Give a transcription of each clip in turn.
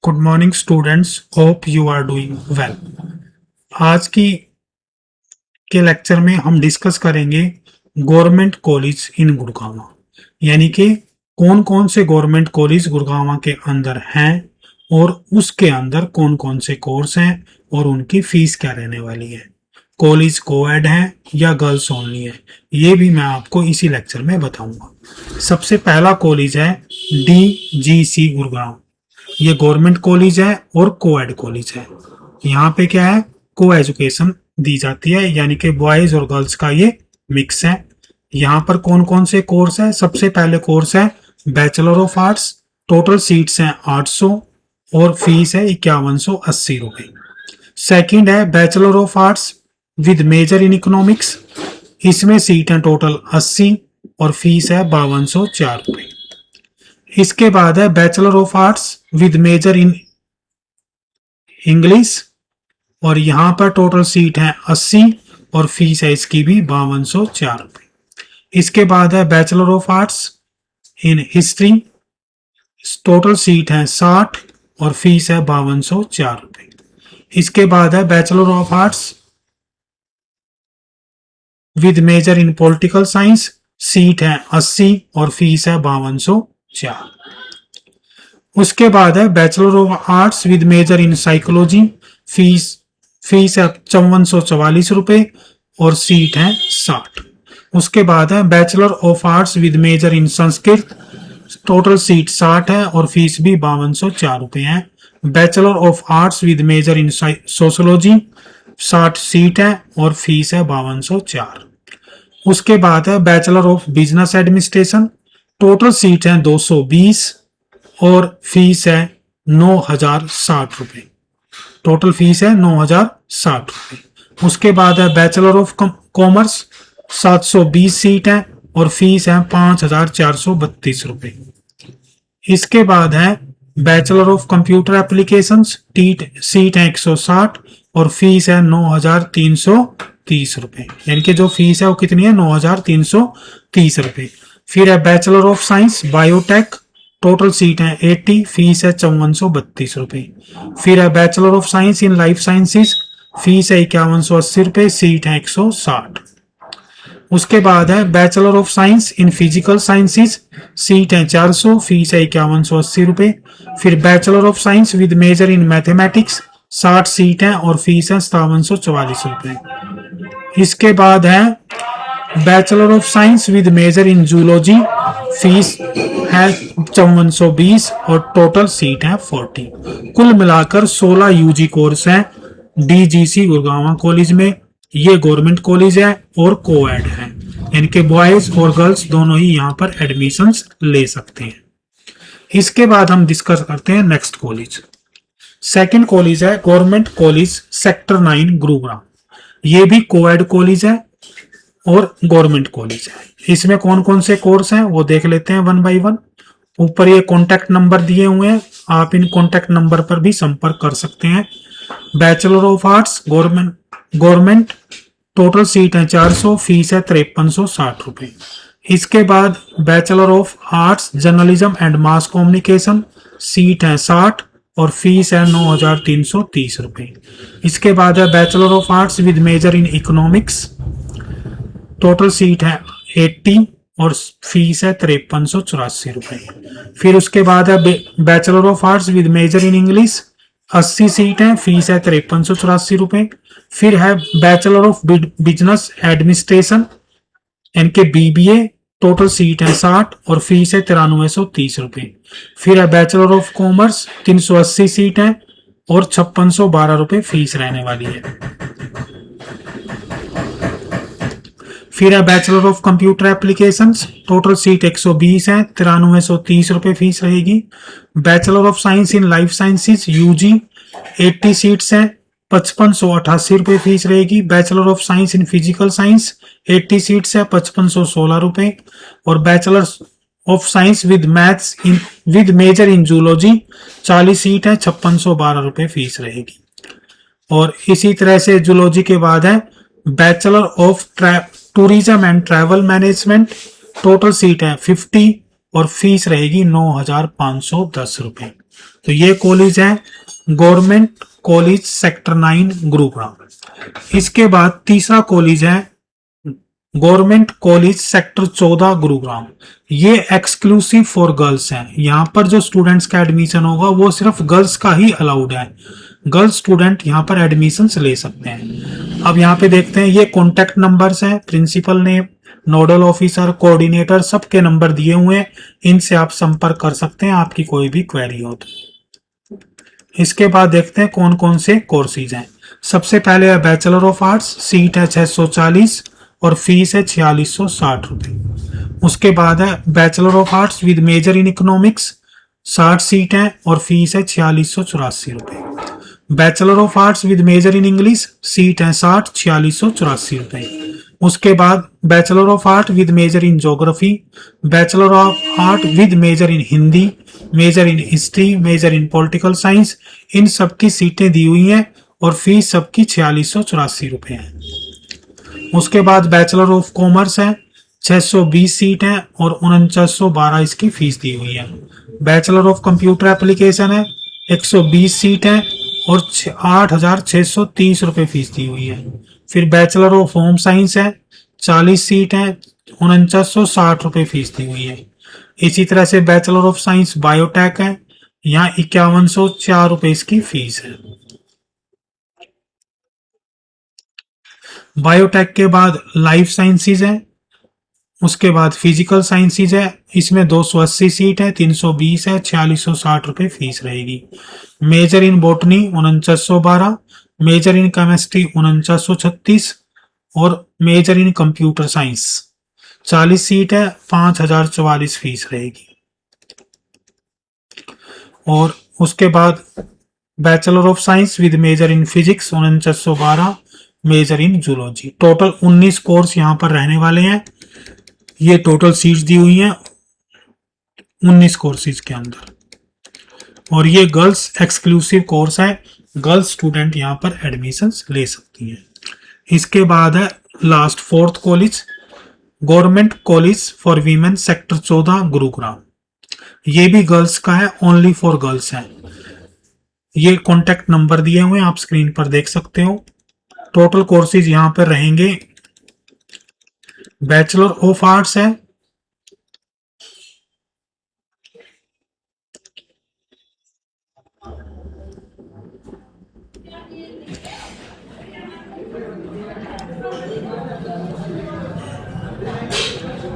Good morning students, hope you are doing well. आज के lecture में हम डिस्कस करेंगे गवर्नमेंट कॉलेज इन गुड़गांव, यानी कि कौन कौन से गवर्नमेंट कॉलेज गुड़गांव के अंदर हैं और उसके अंदर कौन कौन से कोर्स हैं और उनकी फीस क्या रहने वाली है। कॉलेज कोएड है या गर्ल्स ओनली है, ये भी मैं आपको इसी लेक्चर में बताऊंगा। सबसे पहला कॉलेज है DGC गुड़गांव। ये गवर्नमेंट कॉलेज है और कोएड कॉलेज है। यहाँ पे क्या है, को एजुकेशन दी जाती है, यानी कि बॉयज और गर्ल्स का ये मिक्स है। यहाँ पर कौन कौन से कोर्स है। सबसे पहले कोर्स है bachelor of arts. Total seats हैं 800 और फीस है 5180 रुपए। सेकंड है bachelor of arts with major in economics. इसमें सीट है टोटल 80 और फीस है 5204 रुपए। इसके बाद है bachelor of arts with major in English और यहां पर टोटल सीट है 80 और फीस है इसकी भी 5204 रुपए। इसके बाद है bachelor of arts in history. Total seat है 60 और फीस है 5204 रुपए। इसके बाद है bachelor of arts with major in political science. Seat है 80 और फीस है 5204। उसके बाद है bachelor of arts with major in psychology. Fees है 5444 रुपए और सीट है 60। उसके बाद है bachelor of arts with major in Sanskrit. Total seat 60 है और फीस भी 5204 रुपए है। Bachelor of arts with major in sociology 60 seat है और फीस है 5204। उसके बाद है bachelor of business administration. Total seat है 220 और फीस है 9060 रुपए। टोटल फीस है 9060 रुपए। उसके बाद है बैचलर ऑफ कॉमर्स 720 सीट है और फीस है 5432 रुपए। इसके बाद है bachelor of computer applications. Seat है 160 और फीस है 9330 रुपए, यानी कि जो फीस है वो कितनी है, 9330 रुपए। फिर है bachelor of science biotech. Total seat है 80, फीस है 5432 रुपए। फिर है bachelor of science in life sciences. Fees है 5180 रुपए, सीट है 160। उसके बाद है bachelor of science in physical sciences. Seat है 400, फीस है 5180 रुपए। फिर bachelor of science with major in mathematics 60 seat है और फीस है 5744 रुपए। इसके बाद है bachelor of science with major in zoology. Fees है 5420 और टोटल सीट है 40। कुल मिलाकर 16 यूजी कोर्स हैं DGC गुड़गांव कॉलेज में। ये गवर्नमेंट कॉलेज है और कोएड है, यानी कि बॉयज और गर्ल्स दोनों ही यहाँ पर एडमिशंस ले सकते हैं। इसके बाद हम डिस्कस करते हैं नेक्स्ट कॉलेज। सेकंड कॉलेज है गवर्नमेंट कॉलेज सेक्टर 9 गुरुग्राम। ये भी कोएड कॉलेज है और गवर्नमेंट कॉलेज है। इसमें कौन कौन से कोर्स हैं वो देख लेते हैं वन बाय वन। ऊपर ये कॉन्टैक्ट नंबर दिए हुए हैं, आप इन कॉन्टैक्ट नंबर पर भी संपर्क कर सकते हैं। Bachelor of arts government total seat है 400, फीस है 5360 रुपए। इसके बाद bachelor of arts journalism and mass communication. Seat है 60 और फीस है 9330 रुपए। इसके बाद है bachelor of arts with major in economics. Total seat है 80 और फीस है 5384 रुपए। फिर उसके बाद है bachelor of arts with major in English. 80 seat है, फीस है 5384 रुपए। फिर है बैचलर ऑफ बिजनेस एडमिनिस्ट्रेशन यानी कि BBA। टोटल सीट है 60 और फीस है 9330 रुपए। फिर है बैचलर ऑफ कॉमर्स 380 सीट है और 5612 रुपए फीस रहने वाली है। फिर है bachelor of computer applications. Total seat 120 है, 9330 रुपए फीस रहेगी। Bachelor of science in life sciences UG 80 seats हैं, 5588 रुपए फीस रहेगी। Bachelor of science in physical science 80 seats है, 5516 रुपए। और bachelor of science with maths with major in zoology 40 seat है, 5612 रुपए फीस रहेगी। और इसी तरह से जूलॉजी के बाद है bachelor of tourism and travel management. Total seat है 50 और फीस रहेगी 9510 रुपए। तो ये कॉलेज है गवर्नमेंट कॉलेज सेक्टर 9 गुरुग्राम। इसके बाद तीसरा कॉलेज है गवर्नमेंट कॉलेज सेक्टर 14 गुरुग्राम। ये एक्सक्लूसिव फॉर गर्ल्स है। यहाँ पर जो स्टूडेंट्स का एडमिशन होगा वो सिर्फ गर्ल्स का ही अलाउड है। गर्ल्स स्टूडेंट यहाँ पर एडमिशन ले सकते हैं। अब यहाँ पे देखते हैं ये कॉन्टेक्ट नंबर्स हैं, principal name, nodal officer, coordinator, सबके नंबर दिए हुए हैं। इनसे आप संपर्क कर सकते हैं आपकी कोई भी क्वेरी हो तो। इसके बाद देखते हैं कौन कौन से कोर्सेज हैं। सबसे पहले है बैचलर ऑफ आर्ट्स, सीट है 640 और फीस है 4660 रुपए। उसके बाद है bachelor of arts with major in economics, 60 seat है और फीस है 4684 रुपए। Bachelor of arts with major in English, seat है 60, 4684 रुपए। उसके बाद bachelor of art with major in geography, bachelor of art with major in Hindi, major in history, major in political science, इन सबकी सीटें दी हुई हैं और फीस सबकी 4684 रुपए है। उसके बाद बैचलर ऑफ कॉमर्स है, 620 सीट है और 4912 इसकी फीस दी हुई है। बैचलर ऑफ कंप्यूटर एप्लीकेशन है, 120 सीट है और 8630 रुपए फीस दी हुई है। फिर बैचलर ऑफ होम साइंस है, 40 सीट है, 4960 रुपए फीस दी हुई है। इसी तरह से बैचलर ऑफ साइंस बायोटेक है, यहाँ 5104 रुपए इसकी फीस है। बायोटेक के बाद लाइफ साइंसेज है, उसके बाद फिजिकल साइंसेज है, इसमें 280 सीट है, 320 है, 4660 रुपए फीस रहेगी। Major in botany 4912, major in chemistry 4936 और major in computer science 40 seat है, 5044 फीस रहेगी। और उसके बाद bachelor of science with major in physics 4912, major in zoology. Total 19 course यहाँ पर रहने वाले हैं। ये टोटल सीट्स दी हुई हैं 19 कोर्सेज के अंदर, और ये गर्ल्स एक्सक्लूसिव कोर्स है। गर्ल्स स्टूडेंट यहाँ पर एडमिशन ले सकती हैं। इसके बाद है last fourth college, government college for women sector 14 Gurugram. ये भी गर्ल्स का है, ओनली फॉर गर्ल्स है। ये कॉन्टेक्ट नंबर दिए हुए हैं, आप स्क्रीन पर देख सकते हो। टोटल कोर्सेज यहाँ पर रहेंगे, बैचलर ऑफ आर्ट्स है,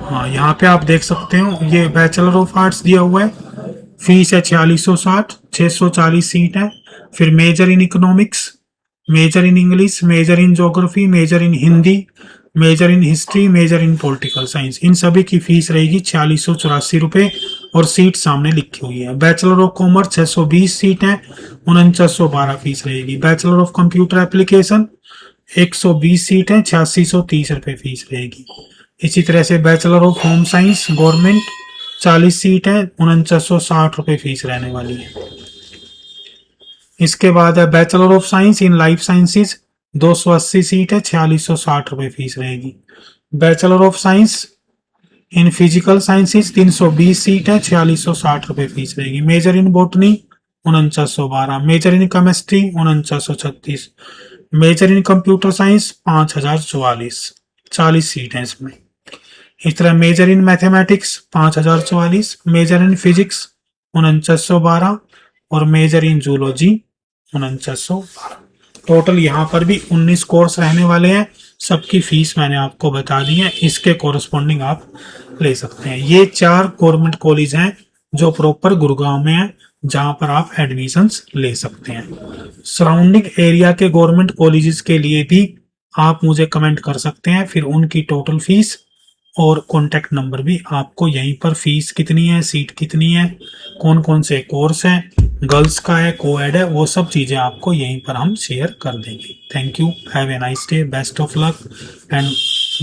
हाँ यहाँ पे आप देख सकते हो ये बैचलर ऑफ आर्ट्स दिया हुआ है। फीस है 4660, 640 सीट है। फिर major in economics, major in English, major in geography, major in Hindi, major in history, major in political science, इन सभी की फीस रहेगी 4684 रुपए और सीट सामने लिखी हुई है। बैचलर ऑफ कॉमर्स 620 सीट है, 4912 फीस रहेगी। Bachelor of computer application 120 seat है, 8630 रुपए फीस रहेगी। इसी तरह से bachelor of home science government 40 seat है, 4960 रुपए फीस रहने वाली है। इसके बाद है bachelor of science in life sciences 280 seat है, 4660 रुपए फीस रहेगी। Bachelor of science in physical sciences 320 seat है, 4660 रुपए फीस रहेगी। Major in botany 4912, major in chemistry 4936, major in computer science 5044, 40 seat है इसमें। इस तरह major in mathematics 5044, major in physics 4912 और मेजर इन जूलॉजी 4912। टोटल यहाँ पर भी 19 कोर्स रहने वाले हैं। सबकी फीस मैंने आपको बता दी है, इसके कोरस्पॉन्डिंग आप ले सकते हैं। ये 4 गवर्नमेंट कॉलेज हैं जो प्रॉपर गुरुग्राम में है, जहां पर आप एडमिशंस ले सकते हैं। सराउंडिंग एरिया के गवर्नमेंट कॉलेजेस के लिए भी आप मुझे कमेंट कर सकते हैं, फिर उनकी टोटल फीस और कॉन्टेक्ट नंबर भी आपको यहीं पर, फीस कितनी है, सीट कितनी है, कौन कौन से कोर्स हैं, गर्ल्स का है, कोएड है, वो सब चीज़ें आपको यहीं पर हम शेयर कर देंगे। Thank you, have a nice day, best of luck and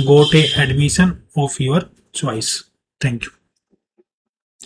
go take admission of your choice. Thank you.